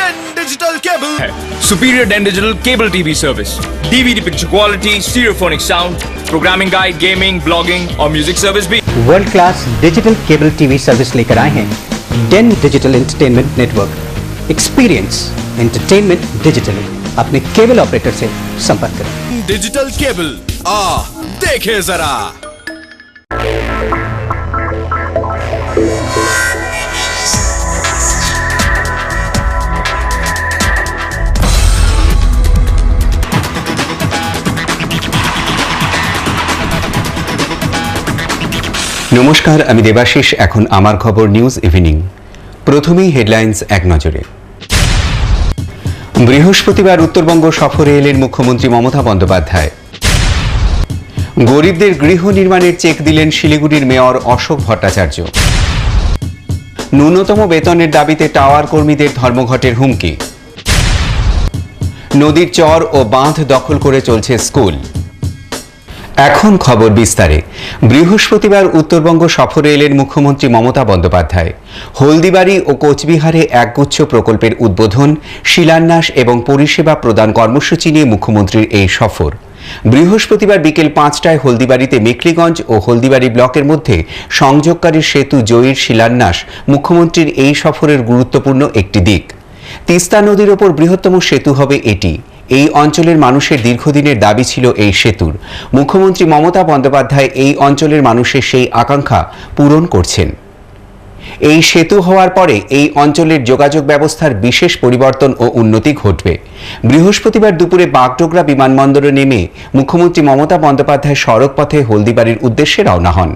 Den Digital Cable है Superior Den Digital Cable TV Service, DVD picture quality, stereophonic sound, programming guide, gaming, blogging और music service भी world class digital cable TV service लेकर आए हैं Den digital entertainment network. Experience entertainment digitally. अपने cable operator से संपर्क करें। Digital Cable देखे जरा। নমস্কার, আমি দেবাশিস। এখন আমার খবর নিউজ ইভিনিং। প্রথমেই হেডলাইন্স এক নজরে। বৃহস্পতিবার উত্তরবঙ্গ সফরে এলেন মুখ্যমন্ত্রী মমতা বন্দ্যোপাধ্যায়। গরিবদের গৃহ নির্মাণের চেক দিলেন শিলিগুড়ির মেয়র অশোক ভট্টাচার্য। ন্যূনতম বেতনের দাবিতে টাওয়ার কর্মীদের ধর্মঘটের হুমকি। নদীর চর ও বাঁধ দখল করে চলছে স্কুল। এখন খবর বিস্তারে। বৃহস্পতিবার উত্তরবঙ্গ সফরে এলেন মুখ্যমন্ত্রী মমতা বন্দ্যোপাধ্যায়। হলদিবাড়ি ও কোচবিহারে একগুচ্ছ প্রকল্পের উদ্বোধন, শিলান্যাস এবং পরিষেবা প্রদান কর্মসূচি নিয়ে মুখ্যমন্ত্রীর এই সফর। বৃহস্পতিবার বিকেল 5টায় হলদিবাড়িতে মেখলিগঞ্জ ও হলদিবাড়ি ব্লকের মধ্যে সংযোগকারী সেতু জয়ীর শিলান্যাস মুখ্যমন্ত্রীর এই সফরের গুরুত্বপূর্ণ একটি দিক। তিস্তা নদীর ওপর বৃহত্তম সেতু হবে এটি। এই অঞ্চলের মানুষের দীর্ঘদিনের দাবি ছিল এই সেতুর। মুখ্যমন্ত্রী মমতা বন্দ্যোপাধ্যায় এই অঞ্চলের মানুষের সেই আকাঙ্ক্ষা পূরণ করছেন। এই সেতু হওয়ার পরে এই অঞ্চলের যোগাযোগ ব্যবস্থার বিশেষ পরিবর্তন ও উন্নতি ঘটবে। বৃহস্পতিবার দুপুরে বাগডোগরা বিমানবন্দরে নেমে মুখ্যমন্ত্রী মমতা বন্দ্যোপাধ্যায় সড়ক পথে হলদিবাড়ির উদ্দেশ্যে রওনা হন।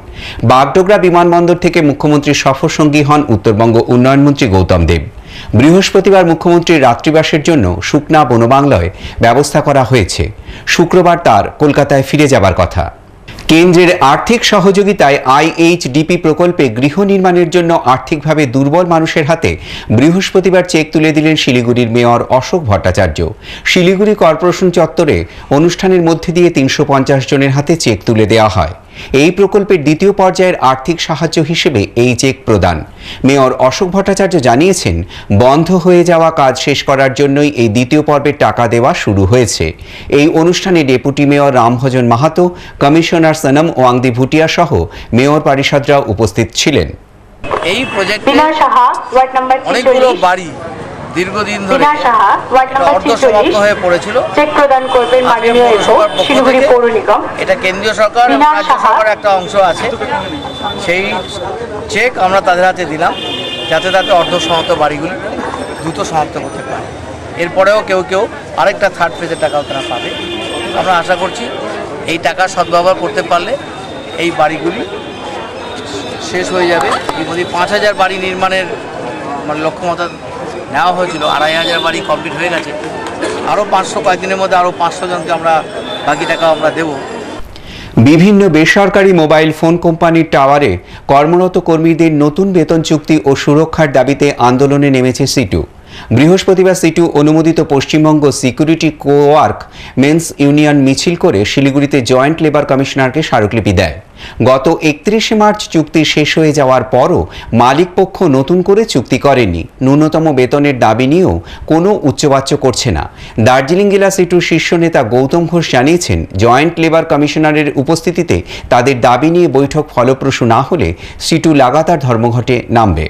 বাগডোগরা বিমানবন্দর থেকে মুখ্যমন্ত্রীর সফরসঙ্গী হন উত্তরবঙ্গ উন্নয়নমন্ত্রী গৌতম দেব। বৃহস্পতিবার মুখ্যমন্ত্রীর রাত্রিবাসের জন্য সুকনা বনবাংলায় ব্যবস্থা করা হয়েছে। শুক্রবার তার কলকাতায় ফিরে যাবার কথা। কেন্দ্রের আর্থিক সহযোগিতায় IHDP প্রকল্পে গৃহ নির্মাণের জন্য আর্থিকভাবে দুর্বল মানুষের হাতে বৃহস্পতিবার চেক তুলে দিলেন শিলিগুড়ির মেয়র অশোক ভট্টাচার্য। শিলিগুড়ি কর্পোরেশন চত্বরে অনুষ্ঠানের মধ্যে দিয়ে 350 জনের হাতে চেক তুলে দেওয়া হয়। এই প্রকল্পের দ্বিতীয় পর্যায়ের আর্থিক সাহায্য হিসেবে এই চেক প্রদান। মেয়র অশোক ভট্টাচার্য জানিয়েছেন, বন্ধ হয়ে যাওয়া কাজ শেষ করার জন্যই এই দ্বিতীয় পর্বের টাকা দেওয়া শুরু হয়েছে। এই অনুষ্ঠানে deputy mayor Rambhajan Mahato, commissioner Sonam Wangdi Bhutia সহ মেয়র পারিষদরাও উপস্থিত ছিলেন। এই প্রজেক্টে অনেকগুলো বাড়ি দীর্ঘদিন ধরে অর্ধসমাপ্ত হয়ে পড়েছিল। চেক প্রদান করবেন মাননীয় শিলিগুড়ি পৌর নিগম। এটা কেন্দ্রীয় সরকার এবং রাজ্য সরকারের একটা অংশ আছে। সেই চেক আমরা তাদের হাতে দিলাম যাতে তাতে অর্ধসমাপ্ত বাড়িগুলি দ্রুত সমাপ্ত করতে পারে। এরপরেও কেউ কেউ আরেকটা থার্ড ফেজের টাকাও তারা পাবে। আমরা আশা করছি এই টাকা সদ্ব্যবহার করতে পারলে এই বাড়িগুলি শেষ হয়ে যাবে। ইতিমধ্যে 5000 বাড়ি নির্মাণের লক্ষ্যমাত্রা নেওয়া হয়েছিল, 2500 বাড়ি কমপ্লিট হয়ে গেছে। আরও 500 কয়েকদিনের মধ্যে আরও 500 জনকে আমরা বাকি টাকা আমরা দেব। বিভিন্ন বেসরকারি মোবাইল ফোন কোম্পানির টাওয়ারে কর্মরত কর্মীদের নতুন বেতন চুক্তি ও সুরক্ষার দাবিতে আন্দোলনে নেমেছে সিটু। বৃহস্পতিবার সিটু অনুমোদিত পশ্চিমবঙ্গ সিকিউরিটি কোওয়ার্ক মেন্স ইউনিয়ন মিছিল করে শিলিগুড়িতে জয়েন্ট লেবার কমিশনারকে স্মারকলিপি দেয়। গত 31শে মার্চ চুক্তি শেষ হয়ে যাওয়ার পরও মালিকপক্ষ নতুন করে চুক্তি করেনি। ন্যূনতম বেতনের দাবি নিয়েও কোনো উচ্চবাচ্য করছে না। দার্জিলিং জেলা সিটুর শীর্ষ নেতা গৌতম ঘোষ জানিয়েছেন, জয়েন্ট লেবার কমিশনারের উপস্থিতিতে তাদের দাবি নিয়ে বৈঠক ফলপ্রসূ না হলে সিটু লাগাতার ধর্মঘটে নামবে।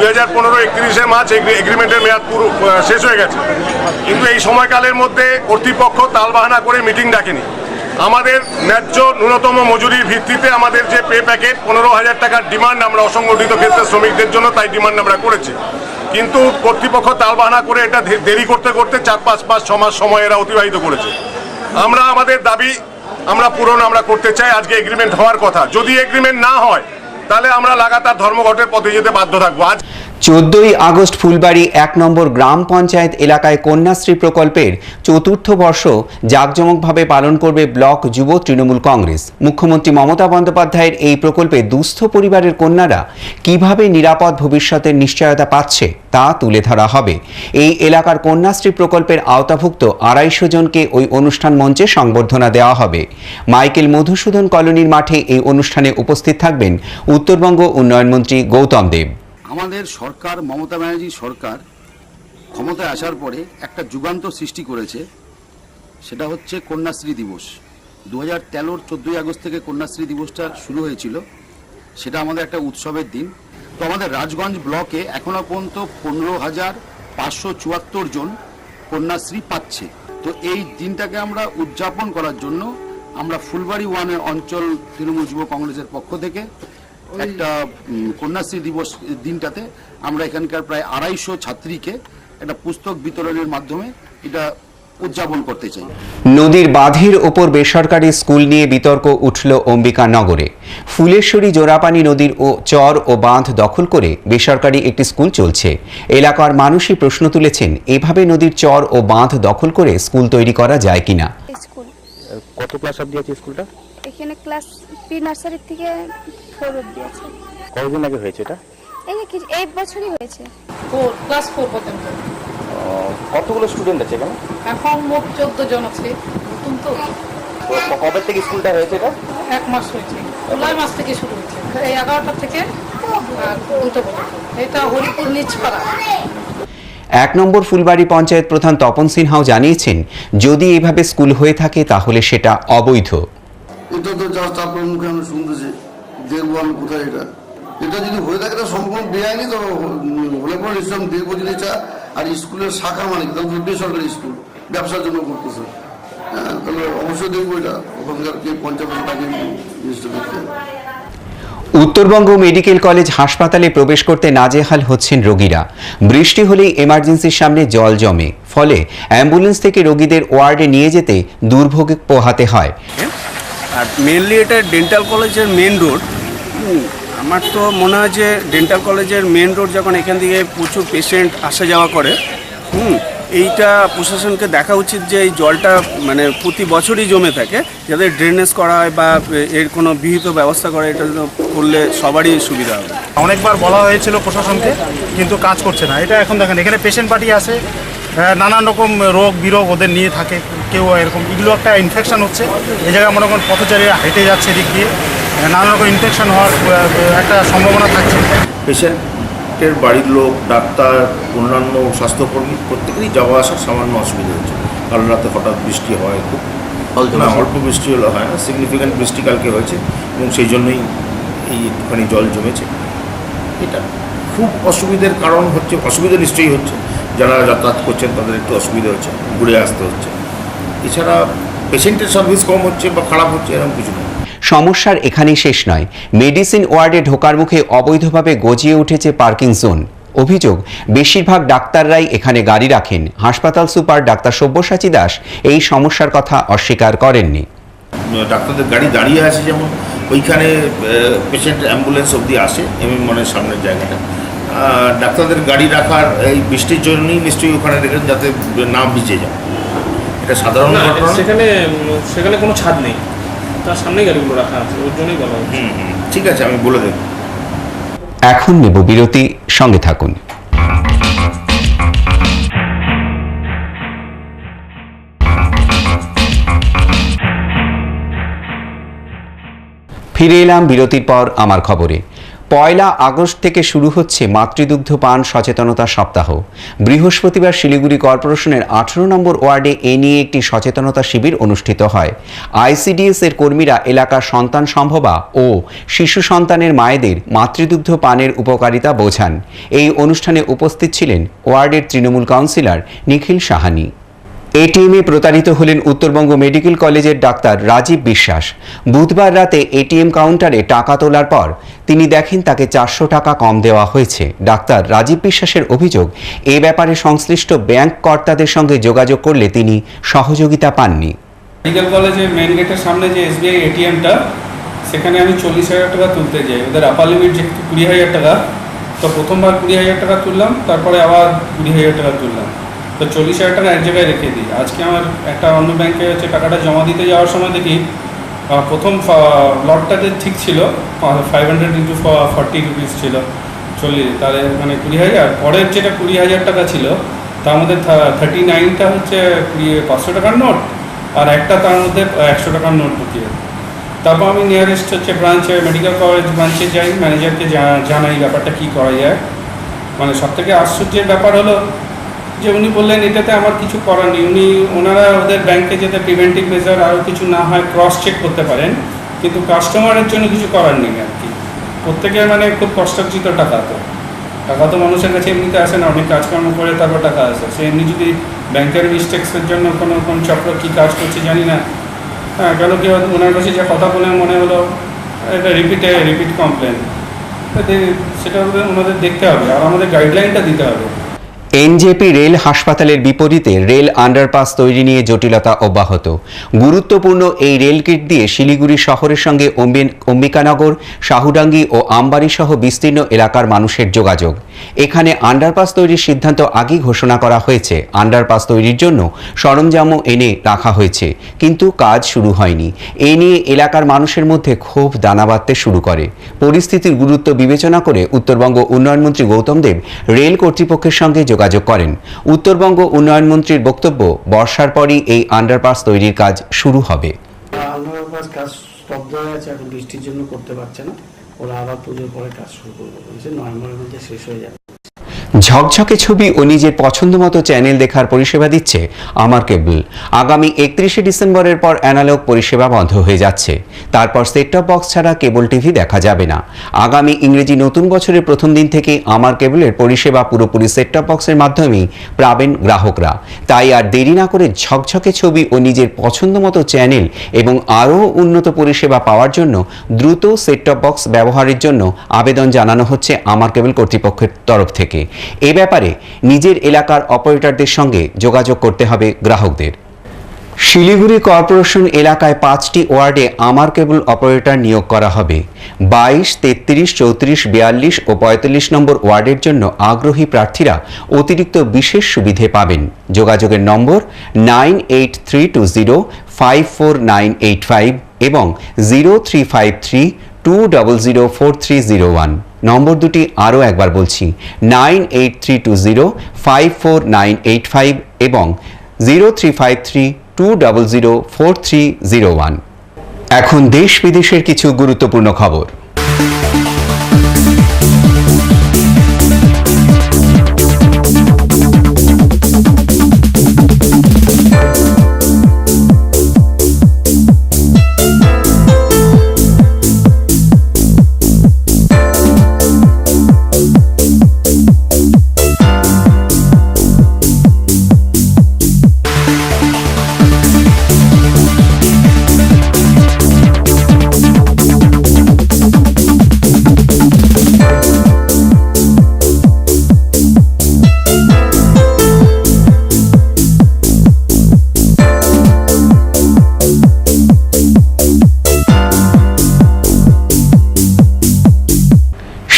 2015 মার্চ এগ্রিমেন্টের মেয়াদ পুরো শেষ হয়ে গেছে, কিন্তু এই সময়কালের মধ্যে কর্তৃপক্ষ তালবাহানা করে মিটিং ডাকেনি। আমাদের ন্যায্য ন্যূনতম মজুরির ভিত্তিতে আমাদের যে পে প্যাকেট 15,000 টাকার ডিমান্ড আমরা অসংগঠিত ক্ষেত্রের শ্রমিকদের জন্য তাই ডিমান্ড আমরা করেছি, কিন্তু কর্তৃপক্ষ তালবাহানা করে এটা দেরি করতে করতে 4-5 মাস 6 মাস সময় এরা অতিবাহিত করেছে। আমরা আমাদের দাবি পূরণ করতে চাই। আজকে এগ্রিমেন্ট হওয়ার কথা, যদি এগ্রিমেন্ট না হয় তাহলে আমরা লাগাতার ধর্মঘটের পথে যেতে বাধ্য থাকবো। 14ই আগস্ট ফুলবাড়ি 1 নম্বর গ্রাম পঞ্চায়েত এলাকায় কন্যাশ্রী প্রকল্পের 4র্থ বর্ষ জাঁকজমকভাবে পালন করবে ব্লক যুব তৃণমূল কংগ্রেস। মুখ্যমন্ত্রী মমতা বন্দ্যোপাধ্যায়ের এই প্রকল্পে দুস্থ পরিবারের কন্যারা কিভাবে নিরাপদ ভবিষ্যতের নিশ্চয়তা পাচ্ছে তা তুলে ধরা হবে। এই এলাকার কন্যাশ্রী প্রকল্পের আওতাভুক্ত 250 জনকে ওই অনুষ্ঠান মঞ্চে সংবর্ধনা দেওয়া হবে। মাইকেল মধুসূদন কলোনির মাঠে এই অনুষ্ঠানে উপস্থিত থাকবেন উত্তরবঙ্গ উন্নয়নমন্ত্রী গৌতম দেব। আমাদের সরকার, মমতা ব্যানার্জি সরকার ক্ষমতায় আসার পরে একটা যুগান্তর সৃষ্টি করেছে, সেটা হচ্ছে কন্যাশ্রী দিবস। 2013 14ই আগস্ট থেকে কন্যাশ্রী দিবসটা শুরু হয়েছিল। সেটা আমাদের একটা উৎসবের দিন। তো আমাদের রাজগঞ্জ ব্লকে এখনো পর্যন্ত 15,574 জন কন্যাশ্রী পাচ্ছে। তো এই দিনটাকে আমরা উদযাপন করার জন্য আমরা ফুলবাড়ি 1 অঞ্চল তৃণমূল যুব কংগ্রেসের পক্ষ থেকে একটা কন্যাশ্রী দিবস দিনটাতে আমরা এখানকার প্রায় 250 ছাত্রীকে একটা পুস্তক বিতরণের মাধ্যমে এটা উদযাপন করতে চাই। নদীর বাঁধের ওপর বেসরকারি স্কুল নিয়ে বিতর্ক উঠল অম্বিকানগরে। ফুলেশ্বরী জোড়াপানি নদীর চর ও বাঁধ দখল করে বেসরকারি একটি স্কুল চলছে। এলাকার মানুষই প্রশ্ন তুলেছেন, এভাবে নদীর চর ও বাঁধ দখল করে স্কুল তৈরি করা যায় কিনা। স্কুল কত ক্লাস অবধি আছে স্কুলটা? এখানে ক্লাস প্রি নার্সারি থেকে 4 অবধি আছে। কতদিন আগে হয়েছে এটা? এই বছরই হয়েছে। ক্লাস 4 পর্যন্ত। কতগুলো স্টুডেন্ট আছে এখানে? এখন মোট 14 জন আছে। নতুন তো। কবে থেকে স্কুলটা হয়েছে এটা? 1 মাস হয়েছে। জুলাই মাস থেকে শুরু হয়েছে। এই 11টা থেকে 2টা পর্যন্ত। এটা হরিপুর নিচপাড়া। 1 নম্বর ফুলবাড়ি পঞ্চায়েত প্রধান তপন সিনহাও জানিয়েছেন, যদি এভাবে স্কুল হয়ে থাকে তাহলে সেটা অবৈধ। এটা তো জাস্ট আপনার মুখে আমি শুনতেছি, দেখবো আমি কোথায় এটা যদি হয়ে থাকে সম্পূর্ণ বেআইনি, তো হলে পরে ইসলাম দেখবো জিনিসটা। আর স্কুলের শাখা মানে বেসরকারি স্কুল ব্যবসার জন্য করতেছে, হ্যাঁ, তাহলে অবশ্যই দেখবো এটা ওখানকার কে পঞ্চায়েত তাকে জিনিসটা দেখতে। উত্তরবঙ্গ মেডিকেল কলেজ হাসপাতালে প্রবেশ করতে নাজেহাল হচ্ছেন রোগীরা। বৃষ্টি হলেই এমার্জেন্সির সামনে জল জমে, ফলে অ্যাম্বুলেন্স থেকে রোগীদের ওয়ার্ডে নিয়ে যেতে দুর্ভোগে পোহাতে হয়। আর মেনলি এটা ডেন্টাল কলেজের মেন রোড। আমার তো মনে হয় যে ডেন্টাল কলেজের মেন রোড যখন এখান থেকে প্রচুর পেশেন্ট আসা যাওয়া করে, এইটা প্রশাসনকে দেখা উচিত যে এই জলটা মানে প্রতি বছরই জমে থাকে, যাতে ড্রেনেজ করা হয় বা এর কোনো বিহিত ব্যবস্থা করা, এটা করলে সবারই সুবিধা হবে। অনেকবার বলা হয়েছিল প্রশাসনকে, কিন্তু কাজ করছে না। এটা এখন দেখেন এখানে পেশেন্ট পার্টি আছে, নানান রকম রোগ বিরোগ ওদের নিয়ে থাকে, কেউ এরকম এগুলো একটা ইনফেকশন হচ্ছে। এই জায়গায় মনে করেন পথচারীরা হেঁটে যাচ্ছে দিক দিয়ে, নানান রকম ইনফেকশন হওয়ার একটা সম্ভাবনা থাকছে। পেশেন্টের বাড়ির লোক, ডাক্তার, অন্যান্য স্বাস্থ্যকর্মী প্রত্যেকেরই যাওয়া আসার সামান্য অসুবিধা হচ্ছে। কাল রাতে হঠাৎ বৃষ্টি হয়, খুব অল্প বৃষ্টি হলে হয় না, সিগনিফিক্যান্ট বৃষ্টি কালকে হয়েছে এবং সেই জন্যই এই একটুখানি জল জমেছে। এটা খুব অসুবিধার কারণ হচ্ছে, অসুবিধা নিশ্চয়ই হচ্ছে, যারা যাতায়াত করছেন তাদের একটু অসুবিধা হচ্ছে, ঘুরে আসতে হচ্ছে। এছাড়া পেশেন্টের সার্ভিস কম হচ্ছে বা খারাপ হচ্ছে এরকম কিছু নয়। সমস্যার এখানেই শেষ নয়, মেডিসিন ওয়ার্ডে ঢোকার মুখে অবৈধভাবে গজিয়ে উঠেছে পার্কিং জোন। অভিযোগ, বেশিরভাগ ডাক্তাররাই এখানে গাড়ি রাখেন। হাসপাতাল সুপার ডাক্তার সব্যসাচী দাস এই সমস্যার কথা অস্বীকার করেননি। ডাক্তারদের গাড়ি দাঁড়িয়ে আছে, যেমন ওইখানে পেশেন্ট অ্যাম্বুলেন্স অবধি আসে মানে সামনের জায়গাটা। ডাক্তারদের গাড়ি রাখার এই বৃষ্টির জন্যই নিশ্চয়ই ওখানে রেখেন, যাতে না ভিজে যায়। এটা সাধারণ ঘটনা। সেখানে কোনো ছাদ নেই, তার সামনেই গাড়িগুলো রাখা আছে, ওর জন্যই বলা হচ্ছে। ঠিক আছে, আমি বলে দেব। এখন নেব বিরতি, সঙ্গে থাকুন। ফিরে এলাম বিরতির পর আমার খবরে। 1 আগস্ট থেকে শুরু হচ্ছে মাতৃদুগ্ধ পান সচেতনতা সপ্তাহ। বৃহস্পতিবার শিলিগুড়ি কর্পোরেশনের 18 নম্বর ওয়ার্ডে এ নিয়ে একটি সচেতনতা শিবির অনুষ্ঠিত হয়। আইসিডিএস এর কর্মীরা এলাকার সন্তান সম্ভবা ও শিশু সন্তানের মায়েদের মাতৃদুগ্ধ পানের উপকারিতা বোঝান। এই অনুষ্ঠানে উপস্থিত ছিলেন ওয়ার্ডের তৃণমূল কাউন্সিলর নিখিল সাহানি। এটিএমে প্রতারিত হলেন উত্তরবঙ্গ মেডিকেল কলেজের ডাক্তার রাজীব বিশ্বাস। বুধবার রাতে এটিএম কাউন্টারে টাকা তোলার পর তিনি দেখেন তাকে 400 টাকা কম দেওয়া হয়েছে। ডাক্তার রাজীব বিশ্বাসের অভিযোগ, এ ব্যাপারে সংশ্লিষ্ট ব্যাংক কর্তাদের সঙ্গে যোগাযোগ করলে তিনি সহযোগিতা পাননি। মেডিকেল কলেজের মেন গেটের সামনে যে এসবিআই এটিএমটা, সেখানে আমি 40,000 টাকা তুলতে যাই। ওদের আপার লিমিট যেহেতু 20,000 টাকা, তো প্রথমবার 20,000 টাকা তুললাম, তারপরে আবার 20,000 টাকা তুললাম, তো 40,000 টাকা এক জায়গায় রেখে দিই। আজকে আমার একটা অন্য ব্যাংকে হচ্ছে টাকাটা জমা দিতে যাওয়ার সময় দেখি প্রথম লটটাতে ঠিক ছিল, 500 × 40 রুপিস ছিল, 40, তাহলে মানে 20,000। পরের যেটা 20,000 টাকা ছিল, তার মধ্যে 39টা হচ্ছে 500 টাকার নোট, আর একটা তার মধ্যে 100 টাকার নোট ঢুকিয়ে। তারপর আমি নিয়ারেস্ট হচ্ছে ব্রাঞ্চে, মেডিকেল কলেজ ব্রাঞ্চে যাই, ম্যানেজারকে জানাই ব্যাপারটা কী করা যায়। মানে সবথেকে আশ্চর্যের ব্যাপার হলো, যে উনি বললেন এটাতে আমার কিছু করার নেই, ওনারা ওদের ব্যাংকে যাতে প্রিভেন্টিভ মেজার আরও কিছু না হয় ক্রস চেক করতে পারেন, কিন্তু কাস্টমারের জন্য কিছু করার নেই আর কি। প্রত্যেকের মানে খুব কষ্টার্জিত টাকা তো মানুষের কাছে এমনিতে আসে না, অনেক কাজকর্ম করে তারপর টাকা আসে। সে এমনি যদি ব্যাংকের মিস্টেক্সের জন্য কোন চক্র কী কাজ করছে জানি না, হ্যাঁ কেন কেউ ওনার কাছে যে কথা বলে মনে হলো এটা রিপিট কমপ্লেন, সেটা ওনাদের দেখতে হবে আর আমাদের গাইডলাইনটা দিতে হবে। এনজেপি রেল হাসপাতালের বিপরীতে রেল আন্ডারপাস তৈরি নিয়ে জটিলতা অব্যাহত। গুরুত্বপূর্ণ এই রেল কিট দিয়ে শিলিগুড়ি শহরের সঙ্গে অম্বিকানগর, শাহুডাঙ্গি ও আমবাড়ি সহ বিস্তীর্ণ এলাকার মানুষের যোগাযোগ। এখানে আন্ডারপাস তৈরির সিদ্ধান্ত আগেই ঘোষণা করা হয়েছে। আন্ডারপাস তৈরির জন্য সরঞ্জামও এনে রাখা হয়েছে, কিন্তু কাজ শুরু হয়নি। এ নিয়ে এলাকার মানুষের মধ্যে ক্ষোভ দানা বাঁধতে শুরু করে। পরিস্থিতির গুরুত্ব বিবেচনা করে উত্তরবঙ্গ উন্নয়নমন্ত্রী গৌতম দেব রেল কর্তৃপক্ষের সঙ্গে যোগাযোগ করেন। উত্তরবঙ্গ উন্নয়নমন্ত্রীর বক্তব্য, বর্ষার পরই এই আন্ডারপাস তৈরির কাজ শুরু হবে। আন্ডারপাস কাজ স্তব্ধ হয়ে আছে, এখন বৃষ্টির জন্য করতে পারছে না। ওরা আবার পুজোর পরে কাজ শুরু করবে বলছে, নভেম্বরের মধ্যে শেষ হয়ে যাবে। ঝকঝকে ছবি ও নিজের পছন্দ মতো চ্যানেল দেখার পরিষেবা দিচ্ছে আমার কেবল। আগামী 31শে ডিসেম্বরের পর অ্যানালগ পরিষেবা বন্ধ হয়ে যাচ্ছে। তারপর সেট টপ বক্স ছাড়া কেবল টিভি দেখা যাবে না। আগামী ইংরেজি নতুন বছরের প্রথম দিন থেকে আমার কেবলের পরিষেবা পুরোপুরি সেট টপ বক্সের মাধ্যমেই পাবেন গ্রাহকরা। তাই আর দেরি না করে ঝকঝকে ছবি ও নিজের পছন্দ মতো চ্যানেল এবং আরও উন্নত পরিষেবা পাওয়ার জন্য দ্রুত সেট টপ বক্স ব্যবহারের জন্য আবেদন জানানো হচ্ছে আমার কেবল কর্তৃপক্ষের তরফ থেকে। এ ব্যাপারে নিজের এলাকার অপারেটরদের সঙ্গে যোগাযোগ করতে হবে গ্রাহকদের। শিলিগুড়ি কর্পোরেশন এলাকায় 5টি ওয়ার্ডে আমার কেবল অপারেটর নিয়োগ করা হবে। 22, 33, 34, 42 ও 45 নম্বর ওয়ার্ডের জন্য আগ্রহী প্রার্থীরা অতিরিক্ত বিশেষ সুবিধে পাবেন। যোগাযোগের নম্বর 9832054985 এবং 035320043001। নম্বর দুটি আরও একবার বলছি, 9832054985 এবং 035320043001। এখন দেশ বিদেশের কিছু গুরুত্বপূর্ণ খবর।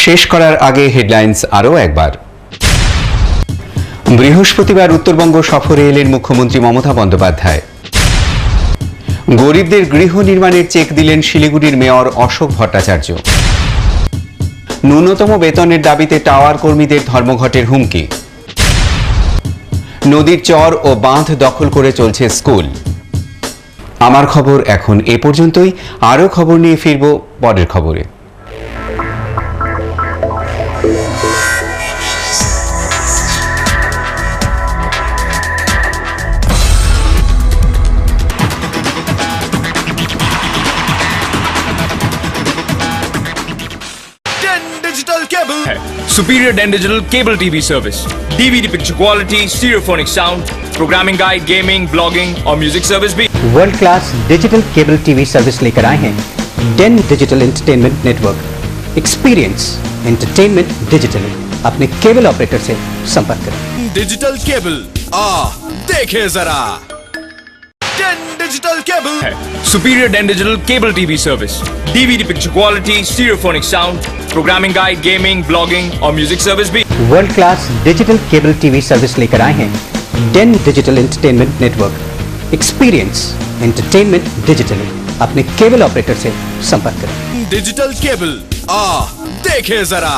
শেষ করার আগে হেডলাইন্স আরও একবার। বৃহস্পতিবার উত্তরবঙ্গ সফরে এলেন মুখ্যমন্ত্রী মমতা বন্দ্যোপাধ্যায়। গরিবদের গৃহ নির্মাণের চেক দিলেন শিলিগুড়ির মেয়র অশোক ভট্টাচার্য। ন্যূনতম বেতনের দাবিতে টাওয়ার কর্মীদের ধর্মঘটের হুমকি। নদীর চর ও বাঁধ দখল করে চলছে স্কুল। আমার খবর এখন এ পর্যন্তই। আরও খবর নিয়ে ফিরব পরের খবরে। Superior Den Digital Cable TV Service, DVD picture quality, stereophonic sound, programming guide, gaming, blogging और music service भी। World class digital cable TV service लेकर आए हैं Den digital entertainment network. Experience entertainment digitally. अपने केबल ऑपरेटर से संपर्क करें। Digital cable देखे जरा। Den digital cable Superior Den Digital Cable TV Service, DVD picture quality, stereophonic sound, programming guide, gaming, blogging और music service भी। World class digital cable TV service लेकर आए हैं Den digital entertainment network. Experience entertainment digitally. अपने cable operator से संपर्क करें। Digital cable देखे जरा।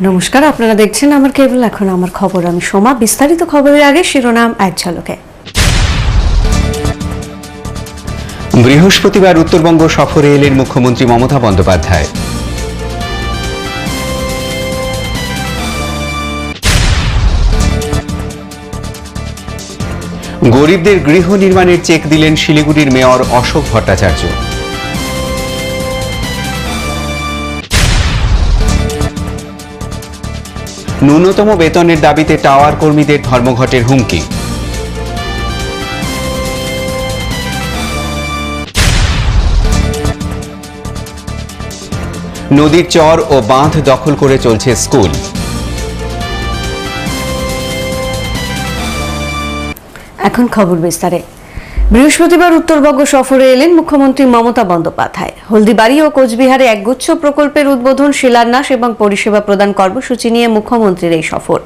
নমস্কার, আপনারা দেখছেন আমার কেবল, এখন আমার খবর, আমি সোমা। বিস্তারিত খবরের আগে শিরোনাম এক ঝলকে। বৃহস্পতিবার উত্তরবঙ্গ সফরে এলেন মুখ্যমন্ত্রী মমতা বন্দ্যোপাধ্যায়। গরিবদের গৃহ নির্মাণের চেক দিলেন শিলিগুড়ির মেয়র অশোক ভট্টাচার্য। ন্যূনতম বেতনের দাবিতে টাওয়ার কর্মীদের ধর্মঘটের হুমকি। নদীর চর ও বাঁধ দখল করে চলছে স্কুল। এখন খবর বিস্তারে। বৃহস্পতিবার উত্তরবঙ্গ সফরে এলেন মুখ্যমন্ত্রী মমতা বন্দ্যোপাধ্যায়। হলদিবাড়ি ও কোচবিহারে একগুচ্ছ প্রকল্পের উদ্বোধন, শিলান্যাস এবং পরিষেবা প্রদান কর্মসূচি নিয়ে মুখ্যমন্ত্রীর এই সফর।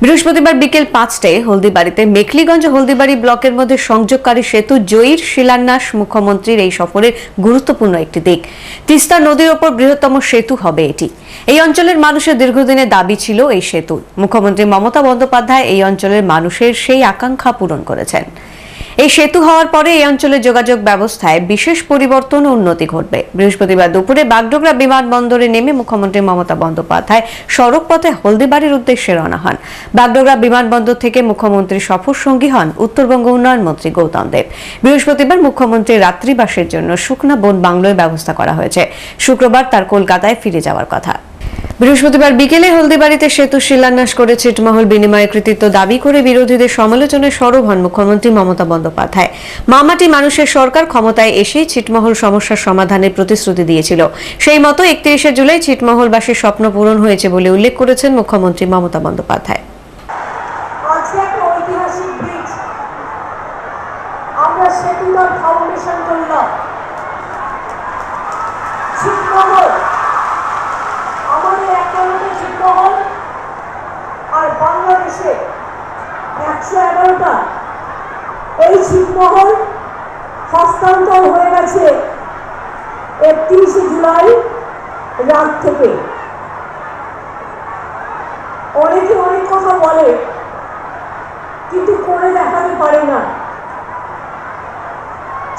বৃহস্পতিবার বিকেল 5টায় হলদিবাড়িতে মেখলিগঞ্জ হলদিবাড়ি ব্লকের মধ্যে সংযোগকারী সেতু জয়ীর শিলান্যাস মুখ্যমন্ত্রীর এই সফরের গুরুত্বপূর্ণ একটি দিক। তিস্তা নদীর ওপর বৃহত্তম সেতু হবে এটি। এই অঞ্চলের মানুষের দীর্ঘদিনের দাবি ছিল এই সেতু। মুখ্যমন্ত্রী মমতা বন্দ্যোপাধ্যায় এই অঞ্চলের মানুষের সেই আকাঙ্ক্ষা পূরণ করেছেন। এই সেতু হওয়ার পরে এই অঞ্চলের যোগাযোগ ব্যবস্থায় বিশেষ পরিবর্তন ও উন্নতি ঘটবে। বৃহস্পতিবার দুপুরে বাগডোগরা বিমানবন্দরে নেমে মুখ্যমন্ত্রী মমতা বন্দ্যোপাধ্যায় সড়ক পথে হলদিবাড়ির উদ্দেশ্যে রওনা হন। বাগডোগরা বিমানবন্দর থেকে মুখ্যমন্ত্রীর সফর সঙ্গী হন উত্তরবঙ্গ উন্নয়ন মন্ত্রী গৌতম দেব। বৃহস্পতিবার মুখ্যমন্ত্রীর রাত্রিবাসের জন্য শুকনা বন বাংলোয় ব্যবস্থা করা হয়েছে। শুক্রবার তার কলকাতায় ফিরে যাওয়ার কথা। বৃহস্পতিবার বিকেলে হলদিবাড়িতে সেতু শিলান্যাস করে ছিটমহল বিনিময় কৃতিত্ব দাবি করে বিরোধীদের সমালোচনায় সরব হন মুখ্যমন্ত্রী মমতা বন্দ্যোপাধ্যায়। মামাটি মানুষের সরকার ক্ষমতায় এসেই ছিটমহল সমস্যার সমাধানের প্রতিশ্রুতি দিয়েছিল। সেই মতো 31শে জুলাই ছিটমহলবাসীর স্বপ্ন পূরণ হয়েছে বলে উল্লেখ করেছেন মুখ্যমন্ত্রী মমতা বন্দ্যোপাধ্যায়। আমরা সেতুটার ফাউন্ডেশন করলাম। আমাদের 51টা ছিটমহল আর বাংলাদেশে 111টা এই ছিটমহল হস্তান্তর হয়ে গেছে 31শে জুলাই রাত থেকে। অনেকে অনেক কথা বলে, কিন্তু করে দেখাতে পারে না।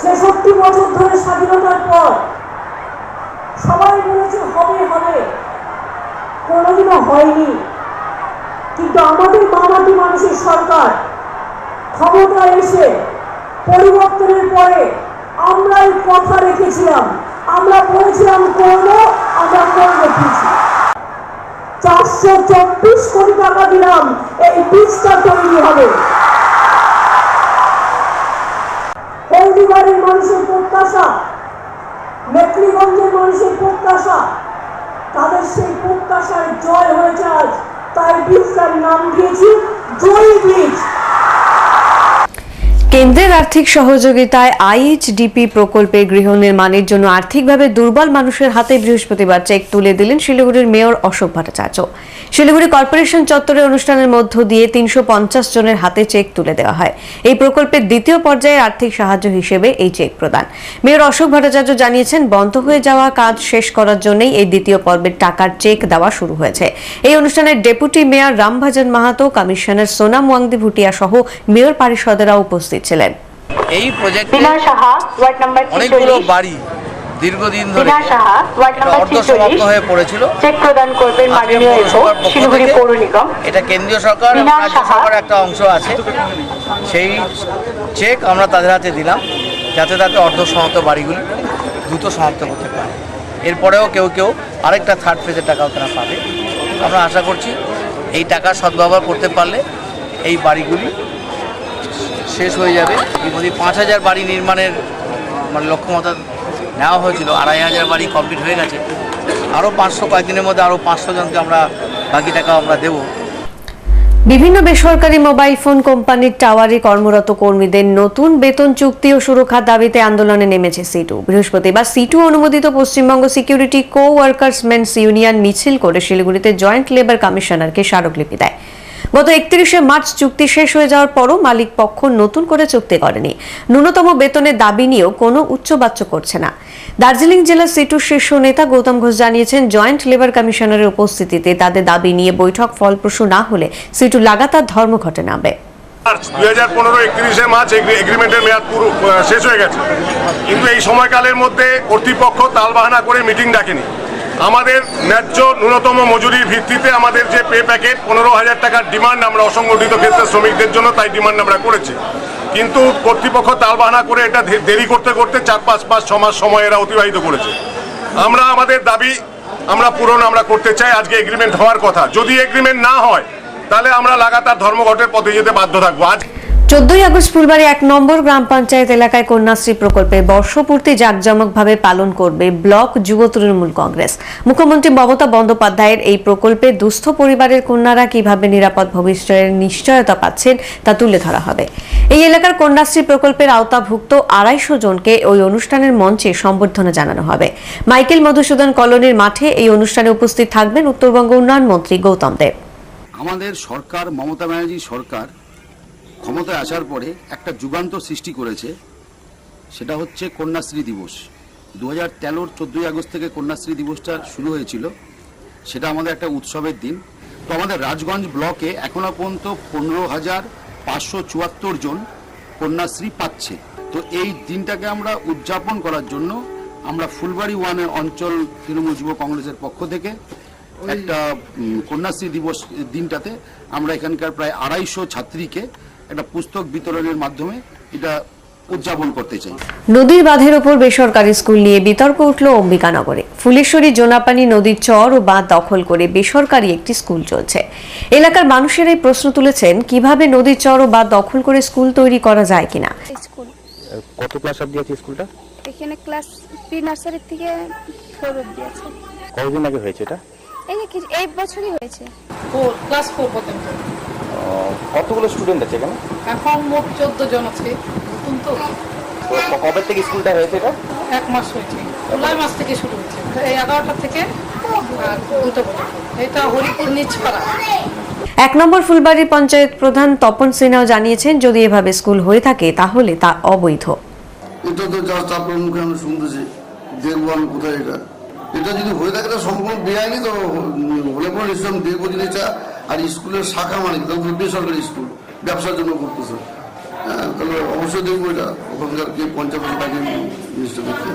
66 বছর ধরে স্বাধীনতার পর সবাই বলেছে হবে হবে, কোনোদিনও হয়নি। কিন্তু আমাদের মামাটি মানুষের সরকার ক্ষমতা এসে পরিবর্তনের পরে আমরাই কথা রেখেছিলাম, আমরা বলেছিলাম করবো, আমরা করে দেখিয়েছি। 424 কোটি টাকা দিলাম, এই বীজটা তৈরি হবে। হলদিবাড়ির মানুষের প্রত্যাশা, মেখলিগঞ্জের মানুষের প্রত্যাশা, তাদের সেই প্রত্যাশায় জয় হয়েছে আজ। তাই বীজটার নাম দিয়েছি জয় বীজ। কেন্দ্রের আর্থিক সহযোগিতায় আইএইচডিপি প্রকল্পে গৃহ নির্মাণের জন্য আর্থিকভাবে দুর্বল মানুষের হাতে বৃহস্পতিবার চেক তুলে দিলেন শিলিগুড়ির মেয়র অশোক ভট্টাচার্য। শিলিগুড়ি কর্পোরেশন চত্বরে অনুষ্ঠানের মধ্য দিয়ে 350 জনের হাতে চেক তুলে দেওয়া হয়। এই প্রকল্পের দ্বিতীয় পর্যায়ে আর্থিক সাহায্য হিসেবে এই চেক প্রদান। মেয়র অশোক ভট্টাচার্য জানিয়েছেন, বন্ধ হয়ে যাওয়া কাজ শেষ করার জন্যই এই দ্বিতীয় পর্বের টাকার চেক দেওয়া শুরু হয়েছে। এই অনুষ্ঠানে deputy mayor Rambhajan Mahato, commissioner Sonam Wangdi Bhutia সহ মেয়র পারিষদেরা উপস্থিত ছিলেন। এই প্রজেক্টে অনেকগুলো বাড়ি দীর্ঘদিন ধরে অর্ধসমাপ্ত হয়ে পড়েছিল। চেক প্রদান করবেন মাননীয় শিলিগুড়ি পৌর নিগম। এটা কেন্দ্রীয় সরকার এবং রাজ্য সরকারের একটা অংশ আছে। সেই চেক আমরা তাদের হাতে দিলাম, যাতে তাতে অর্ধসমাপ্ত বাড়িগুলি দ্রুত সমাপ্ত করতে পারে। এরপরেও কেউ কেউ আরেকটা থার্ড ফেজের টাকাও তারা পাবে। আমরা আশা করছি এই টাকা সদ্ব্যবহার করতে পারলে এই বাড়িগুলি শেষ হয়ে যাবে। ইতিমধ্যে 5000 বাড়ি নির্মাণের লক্ষ্যমাত্রা নেওয়া হয়েছিল, 2500 বাড়ি কমপ্লিট হয়ে গেছে। আরও 500 কয়েকদিনের মধ্যে আরও 500 জনকে আমরা বাকি টাকা আমরা দেবো। বিভিন্ন বেসরকারি মোবাইল ফোন কোম্পানির টাওয়ারে কর্মরত কর্মীদের নতুন বেতন চুক্তি ও সুরক্ষার দাবিতে আন্দোলনে নেমেছে সিটু। বৃহস্পতিবার সিটু অনুমোদিত পশ্চিমবঙ্গ সিকিউরিটি কো ওয়ার্কার্স মেন্স ইউনিয়ন মিছিল করে শিলিগুড়িতে জয়েন্ট লেবার কমিশনারকে স্মারকলিপি দেয়। গত 31শে মার্চ চুক্তি শেষ হয়ে যাওয়ার পরও মালিক পক্ষ নতুন করে চুক্তি করেনি। ন্যূনতম বেতনের দাবি নিয়েও কোনো উচ্চবাচ্য করছে না। দার্জিলিং জেলার সিটুর শীর্ষ নেতা গৌতম ঘোষ জানিয়েছেন, জয়েন্ট লেবার কমিশনারের উপস্থিতিতে তাদের দাবি নিয়ে বৈঠক ফলপ্রসূ না হলে সিটু লাগাতার ধর্মঘটে নামবে। 2015 31শে মার্চ এগ্রিমেন্টের মেয়াদ পুরো শেষ হয়ে গেছে, কিন্তু এই সময়কালের মধ্যে কর্তৃপক্ষ তালবাহানা করে মিটিং ডাকেনি। আমাদের ন্যায্য ন্যূনতম মজুরির ভিত্তিতে আমাদের যে পে প্যাকেট 15,000 টাকার ডিমান্ড আমরা অসংগঠিত ক্ষেত্রে শ্রমিকদের জন্য তাই ডিমান্ড আমরা করেছি, কিন্তু কর্তৃপক্ষ তালবাহানা করে এটা দেরি করতে করতে 4-5 মাস সময় এরা অতিবাহিত করেছে। আমরা আমাদের দাবি পূরণ করতে চাই। আজকে এগ্রিমেন্ট হওয়ার কথা, যদি এগ্রিমেন্ট না হয় তাহলে আমরা লাগাতার ধর্মঘটের পথে যেতে বাধ্য থাকবো। আজ 14ই আগস্ট ফুলবাড়ি 1 নম্বর গ্রাম পঞ্চায়েত এলাকায় কন্যাশ্রী প্রকল্পে বর্ষপূর্তি জাঁকজমকভাবে পালন করবে ব্লক যুব তৃণমূল কংগ্রেস। মুখ্যমন্ত্রী মমতা বন্দ্যোপাধ্যায়ের এই প্রকল্পে দুস্থ পরিবারের কন্যারা কিভাবে নিরাপদ ভবিষ্যতের নিশ্চয়তা পাচ্ছেন তা তুলে ধরা হবে। এই এলাকার কন্যাশ্রী প্রকল্পের আওতাভুক্ত 250 জনকে ওই অনুষ্ঠানের মঞ্চে সম্বর্ধনা জানানো হবে। মাইকেল মধুসূদন কলোনির মাঠে এই অনুষ্ঠানে উপস্থিত থাকবেন উত্তরবঙ্গ উন্নয়ন মন্ত্রী গৌতম দেব। আমাদের সরকার, মমতা ব্যানার্জি সরকার ক্ষমতায় আসার পরে একটা যুগান্তর সৃষ্টি করেছে, সেটা হচ্ছে কন্যাশ্রী দিবস। 2013 14ই আগস্ট থেকে কন্যাশ্রী দিবসটা শুরু হয়েছিল, সেটা আমাদের একটা উৎসবের দিন। তো আমাদের রাজগঞ্জ ব্লকে এখনো পর্যন্ত 15,574 জন কন্যাশ্রী পাচ্ছে। তো এই দিনটাকে আমরা উদযাপন করার জন্য আমরা ফুলবাড়ি 1 অঞ্চল তৃণমূল যুব কংগ্রেসের পক্ষ থেকে একটা কন্যাশ্রী দিবস দিনটাতে আমরা এখানকার প্রায় 250 ছাত্রীকে একটা পুস্তক বিতরণের মাধ্যমে এটা উদযাপন করতে চাই। নদীর বাঁধের ওপর বেসরকারি স্কুল নিয়ে বিতর্ক উঠল অম্বিকানগরে। ফুলেশ্বরী জোনাপানি নদীর চর ও বাঁধ দখল করে বেসরকারি একটি স্কুল চলছে। এলাকার মানুষেরাই প্রশ্ন তুলেছেন, কিভাবে নদীর চর ও বাঁধ দখল করে স্কুল তৈরি করা যায় কিনা। কত ক্লাস অবধি আছে স্কুলটা? এখানে ক্লাস প্রি নার্সারি থেকে 4 অবধি আছে। কতদিন আগে হয়েছে এটা? এই বছরই হয়েছে। ক্লাস 4 পর্যন্ত। কতগুলো স্টুডেন্ট আছে এখানে? এখন মোট 14 জন আছে। নতুন তো। কবে থেকে স্কুলটা হয়েছে এটা? 1 মাস হয়েছে। জুলাই মাস থেকে শুরু হচ্ছে। এই 11টা থেকে 2টা পর্যন্ত। এটা হরিপুর নিচপাড়া। 1 নম্বর ফুলবাড়ি পঞ্চায়েত প্রধান তপন সিনহাও জানিয়েছেন, যদি এভাবে স্কুল হয়ে থাকে তাহলে তা অবৈধ। এটা তো জাস্ট আপনার মুখে আমি শুনতেছি, দেখবো আমি কোথায় এটা যদি হয়ে থাকে এটা সম্পূর্ণ বেআইনি। তো হলে পরে নিশ্চয় দেখবো জিনিসটা। আর স্কুলের শাখা মানে বেসরকারি স্কুল ব্যবসার জন্য করতেছে, হ্যাঁ, তাহলে অবশ্যই দেখবো এটা ওখানকার কি পঞ্চায়েত তাকে জিনিসটা দেখতে।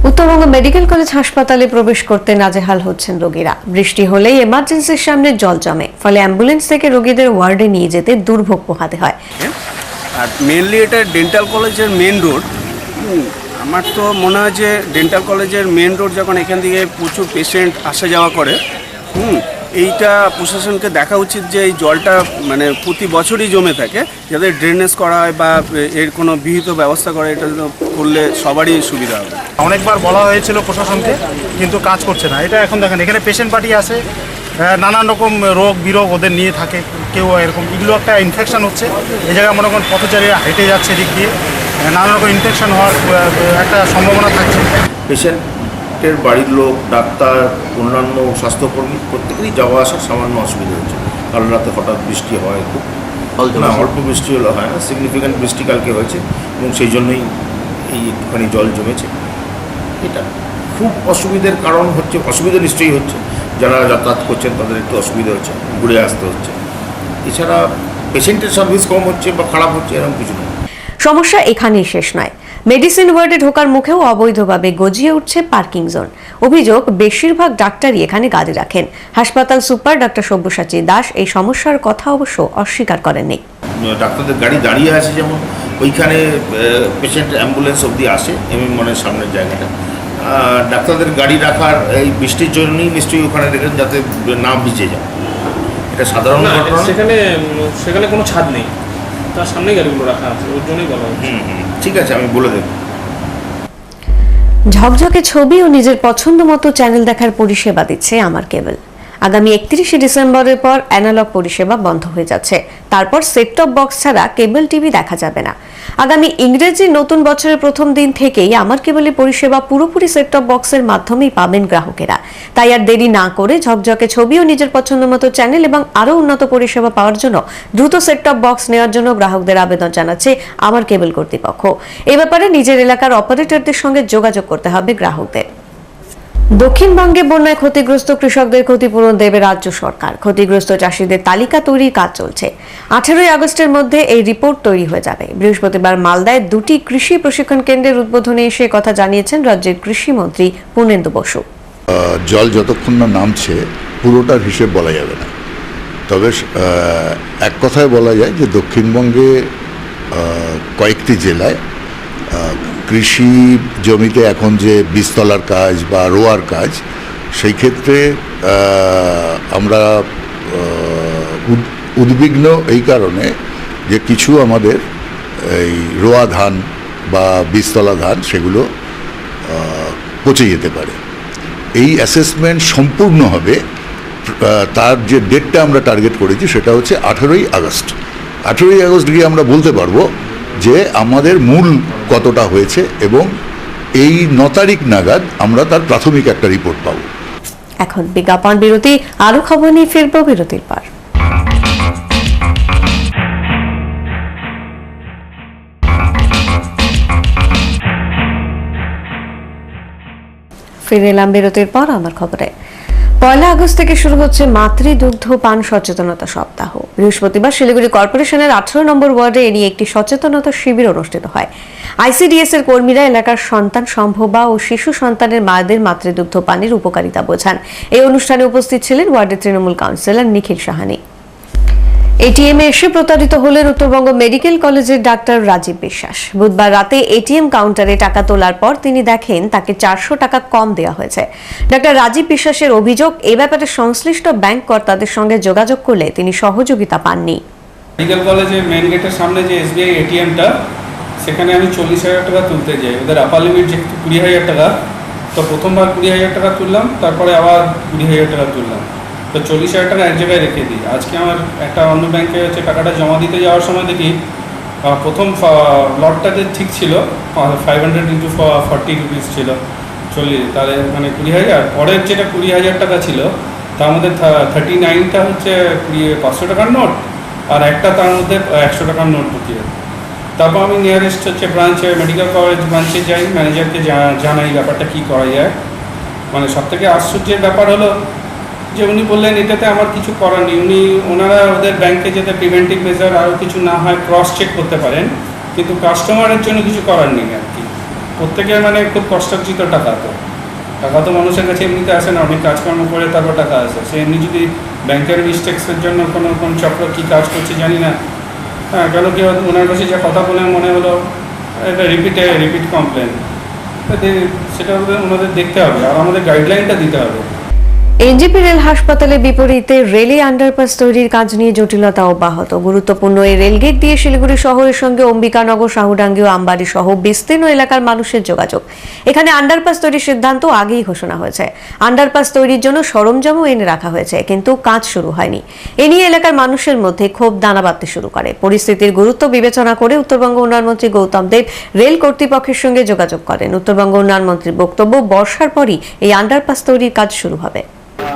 উত্তরবঙ্গ মেডিকেল কলেজ হাসপাতালে প্রবেশ করতে নাজেহাল হচ্ছেন রোগীরা। বৃষ্টি হলেই এমার্জেন্সির সামনে জল জমে, ফলে অ্যাম্বুলেন্স থেকে রোগীদের ওয়ার্ডে নিয়ে যেতে দুর্ভোগ পোহাতে হয়। আর মেনলি এটা ডেন্টাল কলেজের মেন রোড। আমার তো মনে হয় যে ডেন্টাল কলেজের মেন রোড যখন এখান থেকে প্রচুর পেশেন্ট আসা যাওয়া করে, এইটা প্রশাসনকে দেখা উচিত যে এই জলটা মানে প্রতি বছরই জমে থাকে, যাতে ড্রেনেজ করা হয় বা এর কোনো বিহিত ব্যবস্থা করা, এটা করলে সবারই সুবিধা হবে। অনেকবার বলা হয়েছিল প্রশাসনকে, কিন্তু কাজ করছে না। এটা এখন দেখেন এখানে পেশেন্ট পার্টি আছে, নানান রকম রোগ বিরোগ ওদের নিয়ে থাকে, কেউ এরকম এগুলো একটা ইনফেকশন হচ্ছে। এই জায়গায় মনে করেন পথচারীরা হেঁটে যাচ্ছে দিক দিয়ে, নানা রকম ইনফেকশন হওয়ার একটা সম্ভাবনা থাকছে। পেশেন্টের বাড়ির লোক, ডাক্তার, অন্যান্য স্বাস্থ্যকর্মী প্রত্যেকেরই যাওয়া আসার সামান্য অসুবিধা হচ্ছে। কাল রাতে হঠাৎ বৃষ্টি হয়, খুব না অল্প বৃষ্টি হলে হয় না, সিগনিফিক্যান্ট বৃষ্টি কালকে হয়েছে এবং সেই জন্যই এই একটুখানি জল জমেছে। এটা খুব অসুবিধার কারণ হচ্ছে, অসুবিধা নিশ্চয়ই হচ্ছে, যারা যাতায়াত করছেন তাদের একটু অসুবিধা হচ্ছে, ঘুরে আসতে হচ্ছে। এছাড়া পেশেন্টের সার্ভিস কম হচ্ছে বা খারাপ হচ্ছে এরকম কিছু নয়। সমস্যা এখানেই শেষ নয়। মেডিসিন ওয়ার্ডে ঢোকার মুখেও অবৈধভাবে গজিয়ে উঠছে পার্কিং জোন। অভিযোগ, বেশিরভাগ ডাক্তারই এখানে গাড়ি রাখেন। হাসপাতাল সুপার ডক্টর সব্যসাচী দাস এই সমস্যার কথা অবশ্য অস্বীকার করেননি। ডাক্তারদের গাড়ি দাঁড়িয়ে আছে, যেমন ওইখানে পেশেন্ট অ্যাম্বুলেন্স অবধি আসে এমএম1-এর সামনের জায়গাটা। ডাক্তারদের গাড়ি রাখার এই বৃষ্টির জন্যই নিশ্চয়ই ওখানে রেখেন, যাতে না ভিজে যায়। এটা সাধারণ ঘটনা। সেখানে কোনো ছাদ নেই, তার সামনে গাড়িগুলো রাখা আছে, ওর জন্যই বলা হচ্ছে। ঠিক আছে, আমি বলে দেব। ঝকঝকে ছবি ও নিজের পছন্দ মতো চ্যানেল দেখার পরিষেবা দিচ্ছে আমার কেবল। আগামী 31শে ডিসেম্বরের পর অ্যানালগ পরিষেবা বন্ধ হয়ে যাচ্ছে। তারপর সেট টপ বক্স ছাড়া কেবল টিভি দেখা যাবে না। আগামী ইংরেজি নতুন বছরের প্রথম দিন থেকেই আমার কেবলের পরিষেবা পুরোপুরি সেট টপ বক্সের মাধ্যমেই পাবেন গ্রাহকেরা। তাই আর দেরি না করে ঝকঝকে ছবি ও নিজের পছন্দ মতো চ্যানেল এবং আরও উন্নত পরিষেবা পাওয়ার জন্য দ্রুত সেট টপ বক্স নেওয়ার জন্য গ্রাহকদের আবেদন জানাচ্ছে আমার কেবল কর্তৃপক্ষ। এ ব্যাপারে নিজের এলাকার অপারেটরদের সঙ্গে যোগাযোগ করতে হবে গ্রাহকদের। দক্ষিণবঙ্গে বন্যায় ক্ষতিগ্রস্ত কৃষকদের ক্ষতিপূরণ দেবে রাজ্য সরকার। ক্ষতিগ্রস্ত চাষিদের তালিকা তৈরির কাজ চলছে। 18ই আগস্টের মধ্যে এই রিপোর্ট তৈরি হয়ে যাবে। বৃহস্পতিবার মালদায় 2টি কৃষি প্রশিক্ষণ কেন্দ্রের উদ্বোধনে এসে কথা জানিয়েছেন রাজ্যের কৃষিমন্ত্রী পূর্ণেন্দু বসু। জল যতক্ষণ না নামছে পুরোটার হিসেব বলা যাবে না, তবে এক কথায় বলা যায় যে দক্ষিণবঙ্গে কয়েকটি জেলায় কৃষি জমিতে এখন যে বীজতলার কাজ বা রোয়ার কাজ, সেই ক্ষেত্রে আমরা উদ্বিগ্ন এই কারণে যে কিছু আমাদের এই রোয়া ধান বা বীজতলা ধান সেগুলো পচে যেতে পারে। এই অ্যাসেসমেন্ট সম্পূর্ণ হবে, তার যে ডেটটা আমরা টার্গেট করেছি সেটা হচ্ছে 18ই আগস্ট। 18ই আগস্ট গিয়ে আমরা বলতে পারবো যে আমাদের মূল কতটা হয়েছে এবং এই 9 তারিখ নাগাদ আমরা তার প্রাথমিক একটা রিপোর্ট পাবো। এখন বিজ্ঞাপন বিরতি, আরো খবর নিয়ে ফিরবো বিরতির পর। ফিরে এলাম বিরতির পর আমার খবরে। 1 আগস্ট থেকে শুরু হচ্ছে মাতৃদুগ্ধ পান সচেতনতা সপ্তাহ। বৃহস্পতিবার শিলিগুড়ি কর্পোরেশনের 18 নম্বর ওয়ার্ডে এ নিয়ে একটি সচেতনতা শিবির অনুষ্ঠিত হয়। আইসিডিএস এর কর্মীরা এলাকার সন্তান সম্ভবা ও শিশু সন্তানের মায়েদের মাতৃদুগ্ধ পানের উপকারিতা বোঝান। এই অনুষ্ঠানে উপস্থিত ছিলেন ওয়ার্ডের তৃণমূল কাউন্সিলর নিখিল সাহানি। এটিএম এ এসে প্রতারিত হলেন উত্তরবঙ্গ মেডিকেল কলেজের ডাক্তার রাজীব বিশ্বাস। বুধবার রাতে এটিএম কাউন্টারে টাকা তোলার পর তিনি দেখেন তাকে 400 টাকা কম দেওয়া হয়েছে। ডাক্তার রাজীব বিশ্বাসের অভিযোগ, এই ব্যাপারে সংশ্লিষ্ট ব্যাংক কর্তাদের সঙ্গে যোগাযোগ করলে তিনি সহযোগিতা পাননি। মেডিকেল কলেজের মেন গেটের সামনে যে এসবিআই এটিএমটা, সেখানে আমি 40,000 টাকা তুলতে যাই। ওদের আপার লিমিট যেহেতু 20,000 টাকা, তো প্রথমবার 20,000 টাকা তুললাম, তারপরে আবার 20,000 টাকা তুললাম, তো 40,000 টাকা এক জায়গায় রেখে দিই। আজকে আমার একটা অন্য ব্যাংকে হচ্ছে টাকাটা জমা দিতে যাওয়ার সময় দেখি প্রথম লটটাতে ঠিক ছিল 500 into 40 রুপিস ছিল, 40, তাহলে মানে 20,000। পরের যেটা 20,000 টাকা ছিল তার মধ্যে 39টা হচ্ছে 500 টাকার নোট, আর একটা তার মধ্যে 100 টাকার নোট ঢুকিয়ে। তারপর আমি নিয়ারেস্ট হচ্ছে ব্রাঞ্চে, মেডিকেল কলেজ ব্রাঞ্চে যাই, ম্যানেজারকে জানাই ব্যাপারটা কী করা যায়। মানে সবথেকে আশ্চর্যের ব্যাপার হলো যে উনি বললেন এটাতে আমার কিছু করার নেই। ওনারা ওদের ব্যাংকে যাতে প্রিভেন্টিভ মেজার আরও কিছু না হয় ক্রস চেক করতে পারেন, কিন্তু কাস্টমারের জন্য কিছু করার নেই আর কি। প্রত্যেকের মানে খুব কষ্টার্জিত টাকা তো মানুষের কাছে এমনিতে আসে না, অনেক কাজকর্ম করে তারপর টাকা আসে। সে এমনি যদি ব্যাংকের মিস্টেক্সের জন্য কোন চক্র কী কাজ করছে জানি না। হ্যাঁ, কেন কি ওনার কাছে যা কথা বলে মনে হলো এটা রিপিট কমপ্লেন, সেটা ওনাদের দেখতে হবে আর আমাদের গাইডলাইনটা দিতে হবে। এনজেপি রেল হাসপাতালের বিপরীতে রেলে আন্ডারপাস তৈরির কাজ নিয়ে জটিলতা অব্যাহত। গুরুত্বপূর্ণ এই রেলগেট দিয়ে শিলিগুড়ি শহরের সঙ্গে অম্বিকানগর, শাহুডাঙ্গি ও আমবাড়ি সহ বিস্তীর্ণ এলাকার মানুষের যোগাযোগ। এখানে আন্ডারপাস তৈরির সিদ্ধান্ত আগেই ঘোষণা হয়েছে। আন্ডারপাস তৈরির জন্য সরঞ্জামও এনে রাখা হয়েছে, কিন্তু কাজ শুরু হয়নি। এ নিয়ে এলাকার মানুষের মধ্যে ক্ষোভ দানা বাঁধতে শুরু করে। পরিস্থিতির গুরুত্ব বিবেচনা করে উত্তরবঙ্গ উন্নয়ন মন্ত্রী গৌতম দেব রেল কর্তৃপক্ষের সঙ্গে যোগাযোগ করেন। উত্তরবঙ্গ উন্নয়ন মন্ত্রীর বক্তব্য, বর্ষার পরই এই আন্ডারপাস তৈরির কাজ শুরু হবে।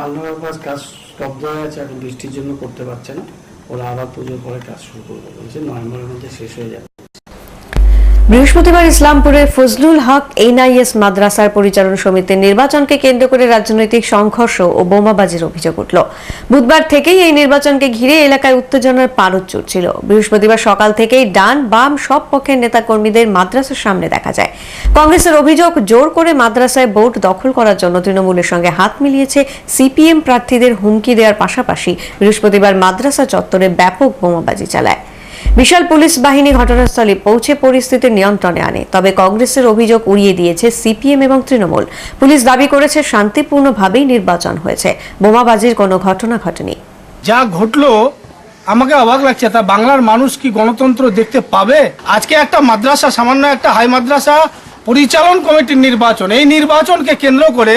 আন্ডারপাস কাজ স্তব্ধ হয়ে আছে, এখন বৃষ্টির জন্য করতে পারছে না। ওরা আবার পুজোর পরে কাজ শুরু করবে, বলছে নভেম্বরের মধ্যে শেষ হয়ে যাবে। বৃহস্পতিবার ইসলামপুরের ফজলুল হক এনআইএস মাদ্রাসার পরিচালন সমিতির নির্বাচনকে কেন্দ্র করে রাজনৈতিক সংঘর্ষ ও বোমাবাজির অভিযোগ উঠল। বুধবার থেকেই এই নির্বাচনকে ঘিরে এলাকায় উত্তেজনার পারদ চড়ছিল। বৃহস্পতিবার সকাল থেকেই ডান বাম সব পক্ষের নেতাকর্মীদের মাদ্রাসার সামনে দেখা যায়। কংগ্রেসের অভিযোগ, জোর করে মাদ্রাসায় ভোট দখল করার জন্য তৃণমূলের সঙ্গে হাত মিলিয়েছে সিপিএম প্রার্থীদের হুমকি দেওয়ার পাশাপাশি বৃহস্পতিবার মাদ্রাসা চত্বরে ব্যাপক বোমাবাজি চালায়। বিশাল পুলিশ বাহিনী ঘটনাস্থলে পৌঁছে পরিস্থিতি নিয়ন্ত্রণে আনে। তবে কংগ্রেসের অভিযোগ উড়িয়ে দিয়েছে সিপিএম এবং তৃণমূল। পুলিশ দাবি করেছে শান্তিপূর্ণভাবেই নির্বাচন হয়েছে, বোমাবাজির কোনো ঘটনা ঘটেনি। যা ঘটলো আমাকে অবাক লাগছে। তা বাংলার মানুষ কি গণতন্ত্র দেখতে পাবে? আজকে একটা মাদ্রাসা, সামান্য একটা হাই মাদ্রাসা পরিচালন কমিটির নির্বাচন, এই নির্বাচনকে কেন্দ্র করে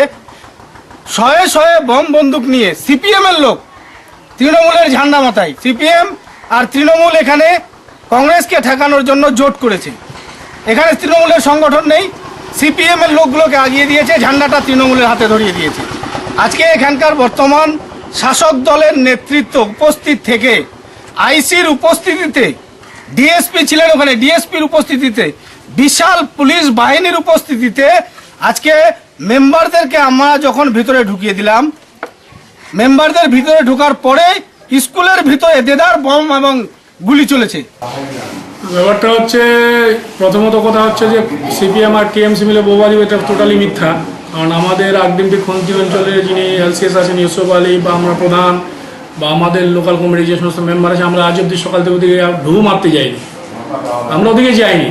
শয়ে শয়ে বম বন্দুক নিয়ে সিপিএম এর লোক, তৃণমূলের ঝান্ডা মাথায় সিপিএম আর তৃণমূল এখানে কংগ্রেসকে ঠেকানোর জন্য জোট করেছে। এখানে তৃণমূলের সংগঠন নেই, সিপিএম এর লোকগুলোকে আগিয়ে দিয়েছে, ঝান্ডাটা তৃণমূলের হাতে ধরিয়ে দিয়েছে। আজকে এখানকার বর্তমান শাসক দলের নেতৃত্ব উপস্থিত থেকে, আইসির উপস্থিতিতে, ডিএসপি ছিলেন ওখানে, ডিএসপির উপস্থিতিতে, বিশাল পুলিশ বাহিনীর উপস্থিতিতে আজকে মেম্বারদেরকে আমরা যখন ভিতরে ঢুকিয়ে দিলাম, মেম্বারদের ভিতরে ঢোকার পরে স্কুলের ভিতরে দেদার বম এবং গুলি চলেছে। ব্যাপারটা হচ্ছে, প্রথমত কথা হচ্ছে যে সিপিএম আর টিএমসি মিলে বোবালি, এটা টোটালি মিথ্যা। কারণ আমাদের আগডিমটি খন্তি অঞ্চলে যিনি এলসিএস আছেন ইউসুফ আলী বা আমরা প্রধান বা আমাদের লোকাল কমিটির যে সমস্ত মেম্বার আছে, আমরা আজ অব্দি সকাল থেকে ওদিকে ঢু মারতে যাইনি, আমরা ওদিকে যাইনি।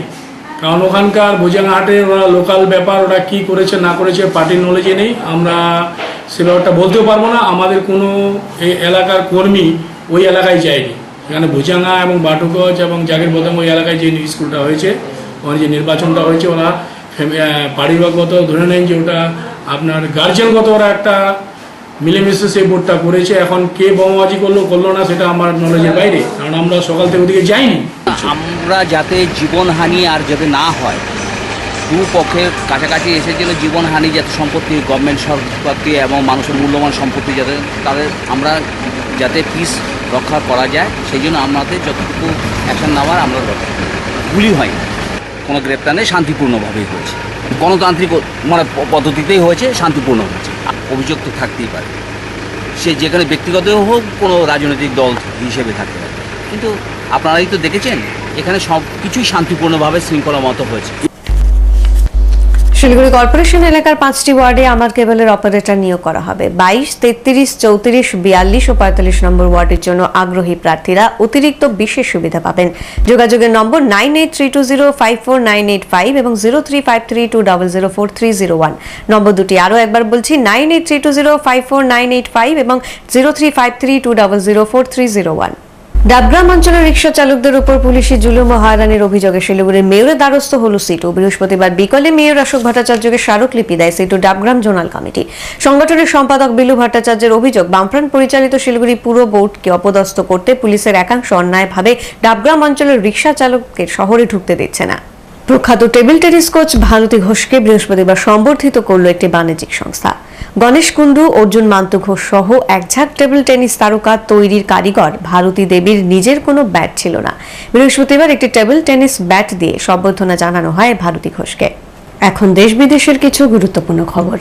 কারণ ওখানকার ভুজাঙ্গাহাটে ওরা লোকাল ব্যাপার, ওরা কী করেছে না করেছে পার্টির নলেজে নেই, আমরা সে ব্যাপারটা বলতেও পারবো না। আমাদের কোনো এই এলাকার কর্মী ওই এলাকায় যায়নি। এখানে ভুজাঙ্গা এবং বাটুগঞ্জ এবং জাগির বদাম ওই এলাকায় যে স্কুলটা হয়েছে, ওখানে যে নির্বাচনটা হয়েছে, ওরা পারিবারগত ধরে নেন যে ওটা আপনার গার্জেনগত ওরা একটা মিলেমিশে সেই বোর্ডটা করেছে। এখন কে বোমাবাজি করলো না সেটা আমার নলেজের বাইরে, কারণ আমরা সকাল থেকে ওদিকে যাইনি। আমরা যাতে জীবনহানি আর যাতে না হয়, দুপক্ষের কাছাকাছি এসে যেন জীবনহানি যাতে সম্পত্তি, গভর্নমেন্ট সম্পত্তি এবং মানুষের মূল্যবান সম্পত্তি যাতে তাদের আমরা যাতে পিস রক্ষা করা যায়, সেই জন্য আমাদের যতটুকু অ্যাকশন নেওয়ার আমরা গুলি হয়, কোনো গ্রেপ্তার নেই, শান্তিপূর্ণভাবেই হয়েছে, গণতান্ত্রিক মানে পদ্ধতিতেই হয়েছে, শান্তিপূর্ণ হয়েছে। অভিযোগ তো থাকতেই পারে, সে যেখানে ব্যক্তিগত হোক, কোনো রাজনৈতিক দল হিসেবে থাকতে পারে, কিন্তু আপনারাই তো দেখেছেন এখানে সব কিছুই শান্তিপূর্ণভাবে শৃঙ্খলা মতো হয়েছে। শিলিগুড়ি কর্পোরেশন এলাকার 5টি ওয়ার্ডে আমার কেবলের অপারেটর নিয়োগ করা হবে। 22, 33, 34, 42 ও 45 নম্বর ওয়ার্ডের জন্য আগ্রহী প্রার্থীরা অতিরিক্ত বিশেষ সুবিধা পাবেন। যোগাযোগের নম্বর 9832054985 এবং 035320043001। নম্বর দুটি আরও একবার বলছি, 9832054985 এবং 035320043001। ডাবগ্রাম অঞ্চলের রিক্সা চালকদের উপর পুলিশি জুলুম ও হয়রানির অভিযোগে শিলিগুড়ির মেয়রের দ্বারস্থ হল সিটু। বৃহস্পতিবার বিকেলে মেয়র অশোক ভট্টাচার্যকে স্মারকলিপি দেয় সিটু ডাবগ্রাম জোনাল কমিটি। সংগঠনের সম্পাদক বিলু ভট্টাচার্যের অভিযোগ, বামফ্রন্ট পরিচালিত শিলিগুড়ি পুর বোর্ডকে অপদস্থ করতে পুলিশের একাংশ অন্যায়ভাবে ডাবগ্রাম অঞ্চলের রিক্সা চালককে শহরে ঢুকতে দিচ্ছে না। প্রখ্যাত টেবিল টেনিস কোচ ভারতী ঘোষকে বৃহস্পতিবার সম্বর্ধিত করল একটি বাণিজ্যিক সংস্থা। গণেশ কুন্ডু, অর্জুন মান্তু ঘোষ সহ একঝাঁক টেবিল টেনিস তারকা তৈরির কারিগর ভারতী দেবীর নিজের কোনো ব্যাট ছিল না। বৃহস্পতিবার একটি টেবিল টেনিস ব্যাট দিয়ে সম্বর্ধনা জানানো হয় ভারতী ঘোষকে। এখন দেশ বিদেশের কিছু গুরুত্বপূর্ণ খবর।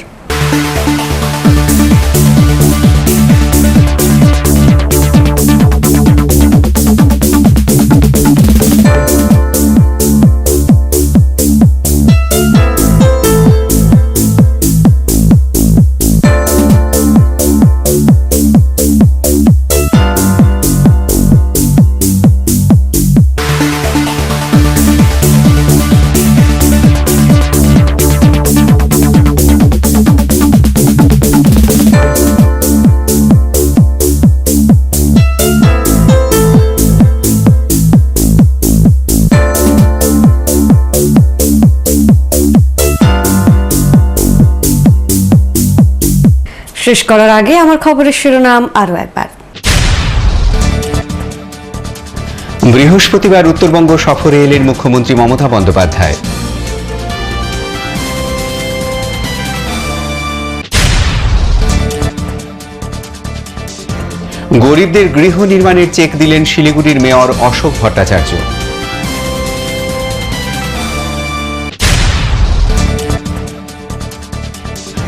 শেষ করার আগে আমার খবরের শিরোনাম আরো একবার। বৃহস্পতিবার উত্তরবঙ্গ সফরে এলেন মুখ্যমন্ত্রী মমতা বন্দ্যোপাধ্যায়। গরিবদের গৃহ নির্মাণের চেক দিলেন শিলিগুড়ির মেয়র অশোক ভট্টাচার্য।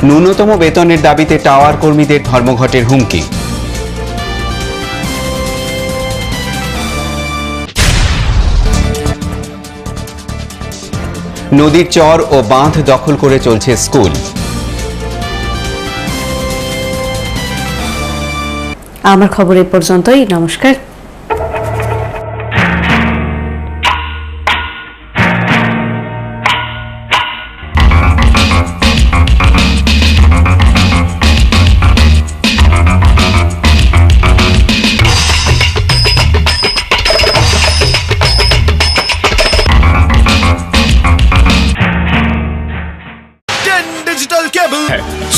ন্যূনতম বেতনের দাবিতে টাওয়ার কর্মীদের ধর্মঘটের হুমকি। নদীর চর ও বাঁধ দখল করে চলছে স্কুল। আমার খবর এই পর্যন্তই। নমস্কার।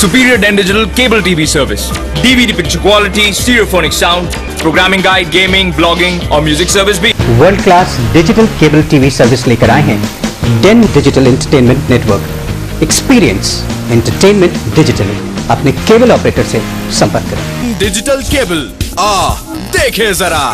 Superior Den Digital Cable TV Service. DVD picture quality, stereophonic sound, programming guide, gaming, blogging और music service भी. World class digital cable TV service लेकर आए हैं Den digital entertainment network. Experience entertainment digitally. अपने केबल ऑपरेटर से संपर्क करें। Digital cable देखे जरा।